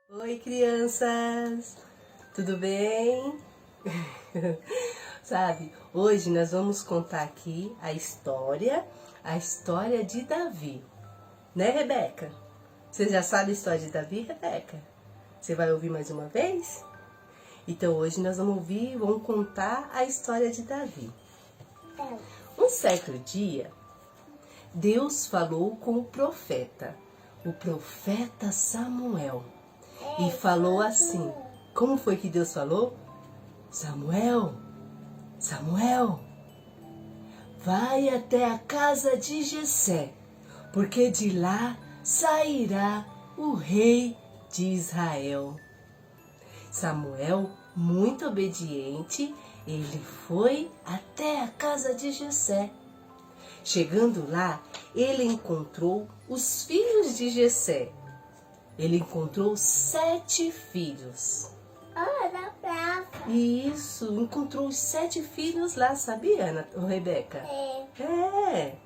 Oi, crianças! Tudo bem? Sabe, hoje nós vamos contar aqui a história de Davi. Né, Rebeca? Você já sabe a história de Davi, Rebeca? Você vai ouvir mais uma vez? Então hoje nós vamos contar a história de Davi. Um certo dia, Deus falou com o profeta Samuel. E falou assim, como foi que Deus falou? Samuel, Samuel, vai até a casa de Jessé, porque de lá sairá o rei de Israel. Samuel, muito obediente, ele foi até a casa de Jessé. Chegando lá, ele encontrou os filhos de Jessé. Ele encontrou 7 filhos. Da praça. Isso, encontrou os 7 filhos lá, sabia, Rebeca? É.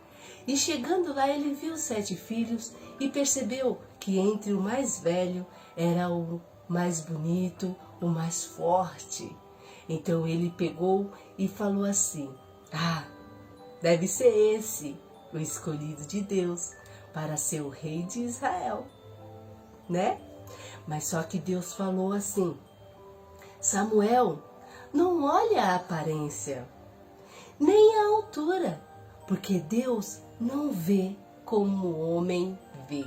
E chegando lá, ele viu os 7 filhos e percebeu que entre o mais velho era o mais bonito, o mais forte. Então ele pegou e falou assim: deve ser esse, o escolhido de Deus, para ser o rei de Israel. Né? Mas só que Deus falou assim: Samuel, não olhe a aparência, nem a altura, porque Deus não vê como o homem vê.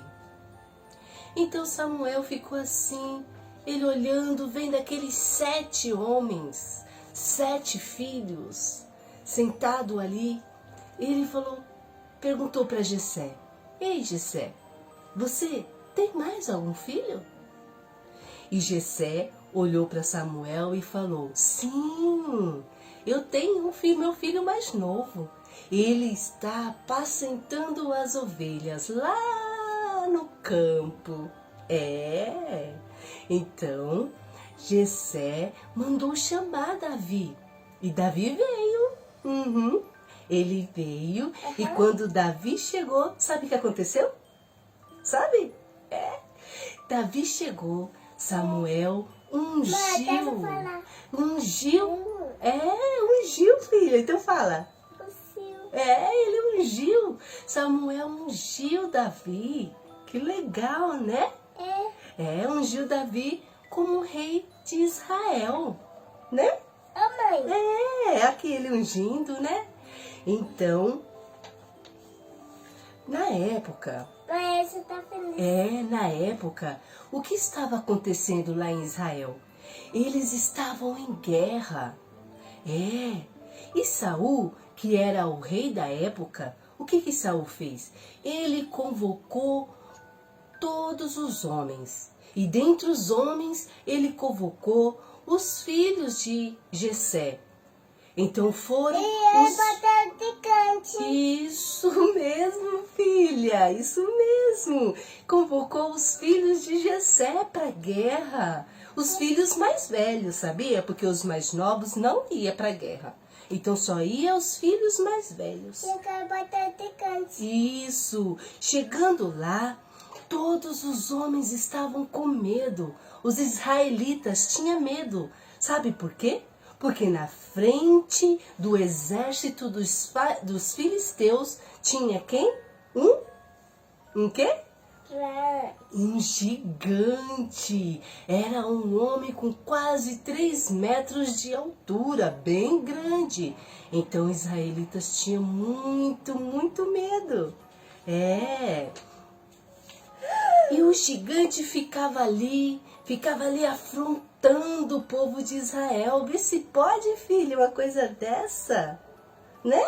Então Samuel ficou assim, ele olhando, vendo aqueles 7 homens, 7 filhos, sentado ali. Ele perguntou para Jessé: Ei, Jessé, você tem mais algum filho? E Jessé olhou para Samuel e falou: Sim, eu tenho um filho, meu filho mais novo. Ele está apacentando as ovelhas lá no campo. Então Jessé mandou chamar Davi. E Davi veio. Ele veio. E quando Davi chegou, sabe o que aconteceu? Sabe? Davi chegou, Samuel ungiu. Ungiu, filha. Então fala. Ele ungiu. Samuel ungiu Davi. Que legal, né? Ungiu Davi como rei de Israel, né? Mãe. Aqui ele ungindo, né? Então, na época... Você tá feliz. Na época, o que estava acontecendo lá em Israel? Eles estavam em guerra. E Saul, que era o rei da época, o que Saul fez? Ele convocou todos os homens. E dentre os homens, ele convocou os filhos de Jessé. Então foram Isso mesmo, filha, isso mesmo. Convocou os filhos de Jessé para a guerra. Os filhos mais velhos, sabia? Porque os mais novos não iam para a guerra. Então só iam os filhos mais velhos. Isso. Chegando lá, todos os homens estavam com medo. Os israelitas tinham medo. Sabe por quê? Porque na frente do exército dos filisteus tinha quem? Um quê? Um gigante. Era um homem com quase 3 metros de altura, bem grande. Então os israelitas tinham muito, muito medo. E o gigante ficava ali afrontando o povo de Israel. Vê se pode, filha, uma coisa dessa, né?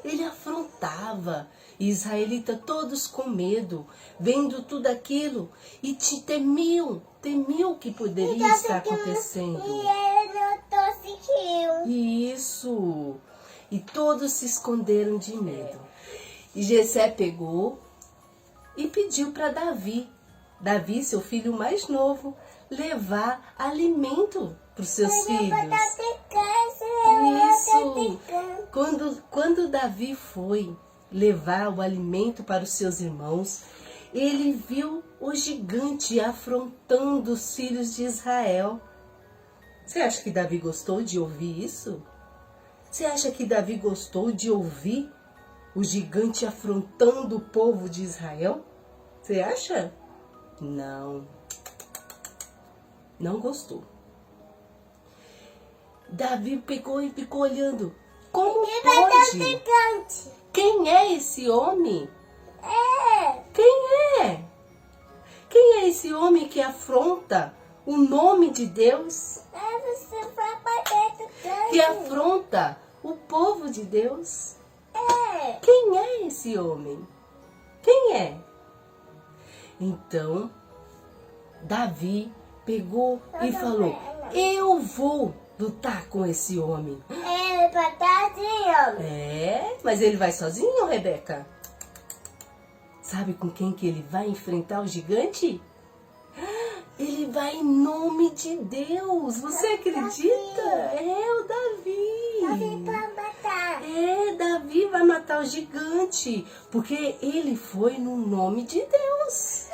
Ele afrontava. E israelitas todos com medo, vendo tudo aquilo, e temiam que poderia estar acontecendo. E ele não conseguiu. Isso. E todos se esconderam de medo. E Jessé pegou e pediu para Davi, seu filho mais novo, levar alimento para os seus filhos. Isso. Quando Davi foi levar o alimento para os seus irmãos, ele viu o gigante afrontando os filhos de Israel. Você acha que Davi gostou de ouvir isso? Você acha que Davi gostou de ouvir o gigante afrontando o povo de Israel? Você acha? Não. Não gostou. Davi pegou e ficou olhando. Como pode? Quem é esse homem? Quem é? Quem é esse homem que afronta o nome de Deus? Que afronta o povo de Deus? Quem é esse homem? Quem é? Então, Davi pegou e falou: eu vou lutar com esse homem. Ele vai estar sozinho. Mas ele vai sozinho, Rebeca? Sabe com quem que ele vai enfrentar o gigante? Ele vai em nome de Deus. Você acredita? O Davi. Davi vai matar. Davi vai matar o gigante. Porque ele foi no nome de Deus.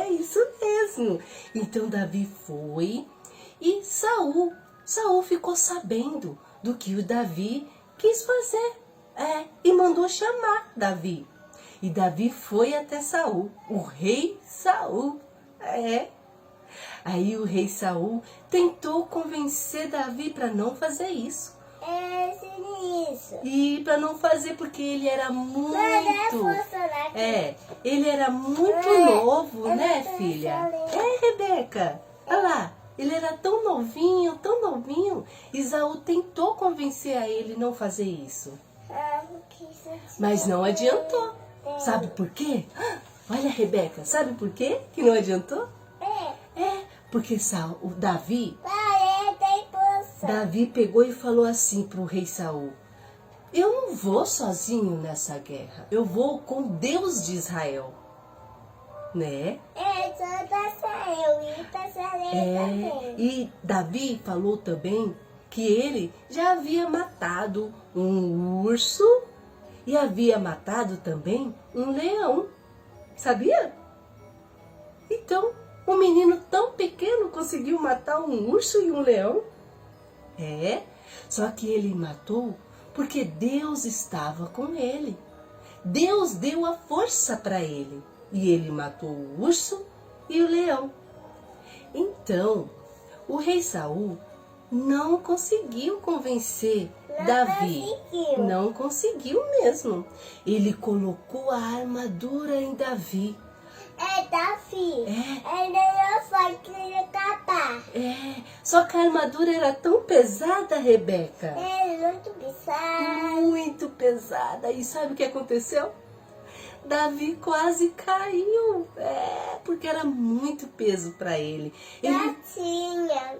Isso mesmo. Então Davi foi e Saul ficou sabendo do que o Davi quis fazer. E mandou chamar Davi. E Davi foi até Saul, o rei Saul. Aí o rei Saul tentou convencer Davi para não fazer isso. E para não fazer porque ele era muito... ele era muito novo, né, filha? Rebeca? Olha lá, ele era tão novinho, tão novinho. E Saul tentou convencer a ele não fazer isso. Mas não adiantou. Sabe por quê? Olha, Rebeca, sabe por quê que não adiantou? Porque o Davi pegou e falou assim pro rei Saul: eu não vou sozinho nessa guerra, eu vou com Deus de Israel, né? E Davi falou também que ele já havia matado um urso e havia matado também um leão, sabia? Então, um menino tão pequeno conseguiu matar um urso e um leão? Só que ele matou porque Deus estava com ele. Deus deu a força para ele. E ele matou o urso e o leão. Então, o rei Saul não conseguiu convencer Davi. Não conseguiu mesmo. Ele colocou a armadura em Davi. Davi. Ele não foi querer capar. Só que a armadura era tão pesada, Rebeca. Muito pesada. Muito pesada. E sabe o que aconteceu? Davi quase caiu. Porque era muito peso para ele.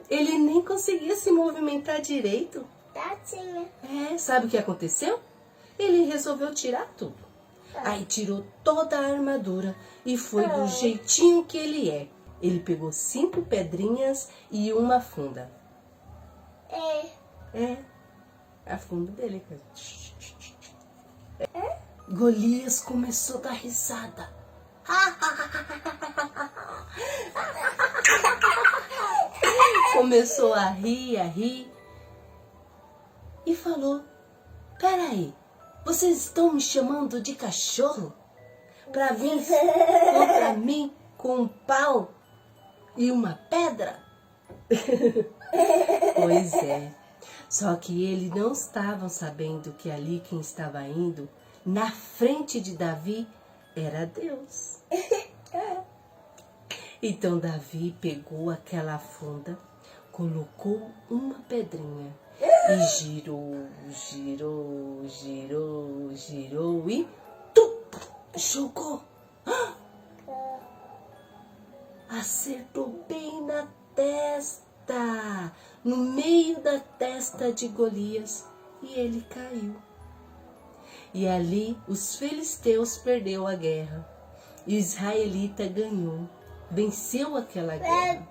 Ele nem conseguia se movimentar direito. Sabe o que aconteceu? Ele resolveu tirar tudo. Aí tirou toda a armadura e foi do jeitinho que ele é. Ele pegou 5 pedrinhas e uma funda. A funda dele. Golias começou a dar risada. Começou a rir. E falou: peraí, vocês estão me chamando de cachorro? Pra vir contra mim com um pau e uma pedra? Pois é. Só que eles não estavam sabendo que ali quem estava indo na frente de Davi era Deus. Então Davi pegou aquela funda, colocou uma pedrinha e girou e jogou. Acertou bem na testa, no meio da testa de Golias, e ele caiu. E ali os filisteus perdeu a guerra. E o israelita ganhou, venceu aquela guerra.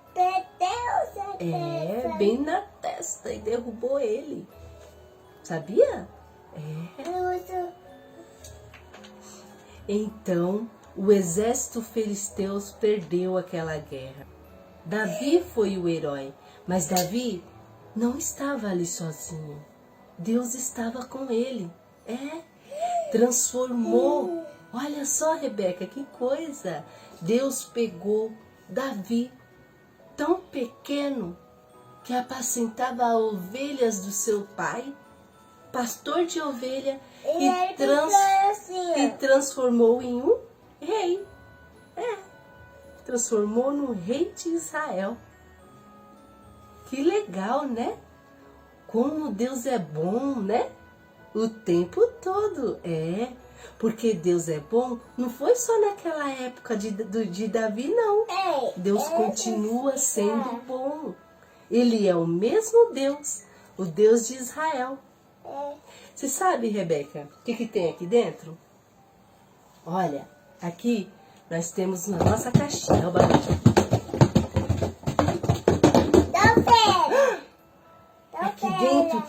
Bem na testa, e derrubou ele. Sabia? Então o exército filisteu perdeu aquela guerra. Davi foi o herói, mas Davi não estava ali sozinho. Deus estava com ele. Transformou. Olha só, Rebeca, que coisa. Deus pegou Davi, tão pequeno, que apacentava ovelhas do seu pai, pastor de ovelha, e transformou em um rei. Transformou no rei de Israel. Que legal, né? Como Deus é bom, né? O tempo todo. Porque Deus é bom, não foi só naquela época de Davi, não. Deus continua sendo bom. Ele é o mesmo Deus, o Deus de Israel. Você sabe, Rebeca, o que tem aqui dentro? Olha, aqui nós temos na nossa caixinha. Olha o barulho. Aqui dentro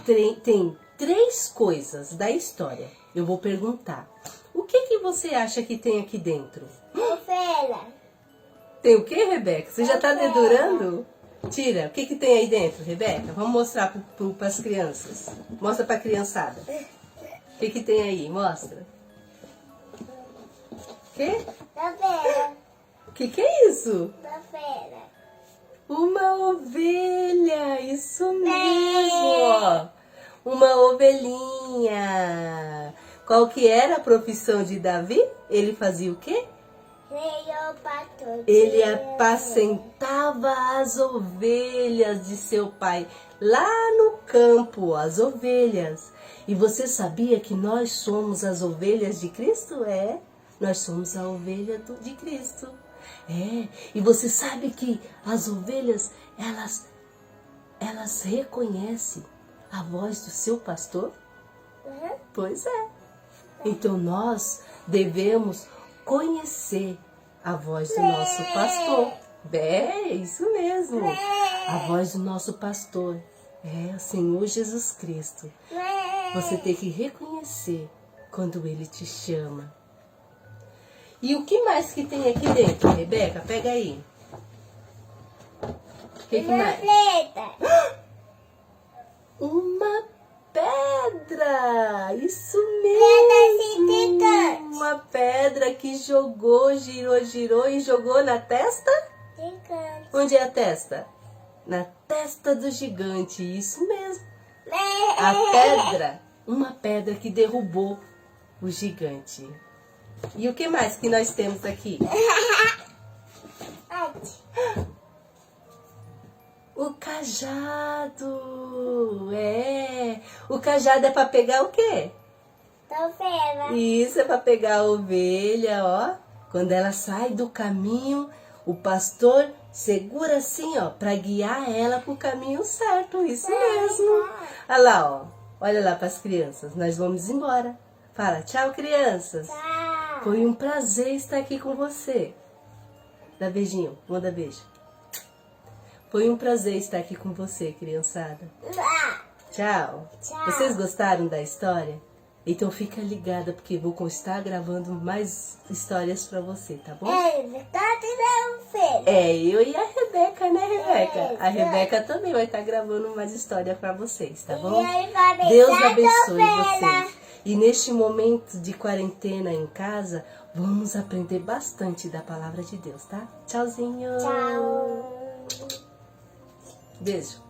tem 3 coisas da história. Eu vou perguntar. O que você acha que tem aqui dentro? Tem o que, Rebeca? Você já está dedurando? Tira. O que tem aí dentro, Rebeca? Vamos mostrar para as crianças. Mostra para a criançada. O que tem aí? Mostra. O quê? O que é isso? Uma ovelha. Isso mesmo, ó. Uma ovelhinha. Qual que era a profissão de Davi? Ele fazia o quê? Ele apacentava as ovelhas de seu pai. Lá no campo, as ovelhas. E você sabia que nós somos as ovelhas de Cristo? Nós somos a ovelha de Cristo. E você sabe que as ovelhas, elas reconhecem a voz do seu pastor? Pois é. Então nós devemos conhecer a voz do nosso pastor. Isso mesmo. A voz do nosso pastor. O Senhor Jesus Cristo. Você tem que reconhecer quando Ele te chama. E o que mais que tem aqui dentro, Rebeca? Pega aí. O que mais? Uma pedra! Isso mesmo! Uma pedra que girou e jogou na testa? Onde é a testa? Na testa do gigante, isso mesmo. A pedra, uma pedra que derrubou o gigante. E o que mais que nós temos aqui? O cajado. O cajado é para pegar o quê? Isso, é para pegar a ovelha, ó. Quando ela sai do caminho, o pastor segura assim, ó, para guiar ela para o caminho certo. Isso mesmo. Olha lá, ó. Olha lá para as crianças. Nós vamos embora. Fala, tchau, crianças. Foi um prazer estar aqui com você. Dá beijinho. Manda beijo. Foi um prazer estar aqui com você, criançada. Tchau. Vocês gostaram da história? Então fica ligada, porque vou estar gravando mais histórias pra você, tá bom? Eu e a Rebeca, né, Rebeca? A Rebeca também vai estar gravando mais histórias pra vocês, tá bom? Deus abençoe vocês. E neste momento de quarentena em casa, vamos aprender bastante da palavra de Deus, tá? Tchauzinho. Tchau. Beijo.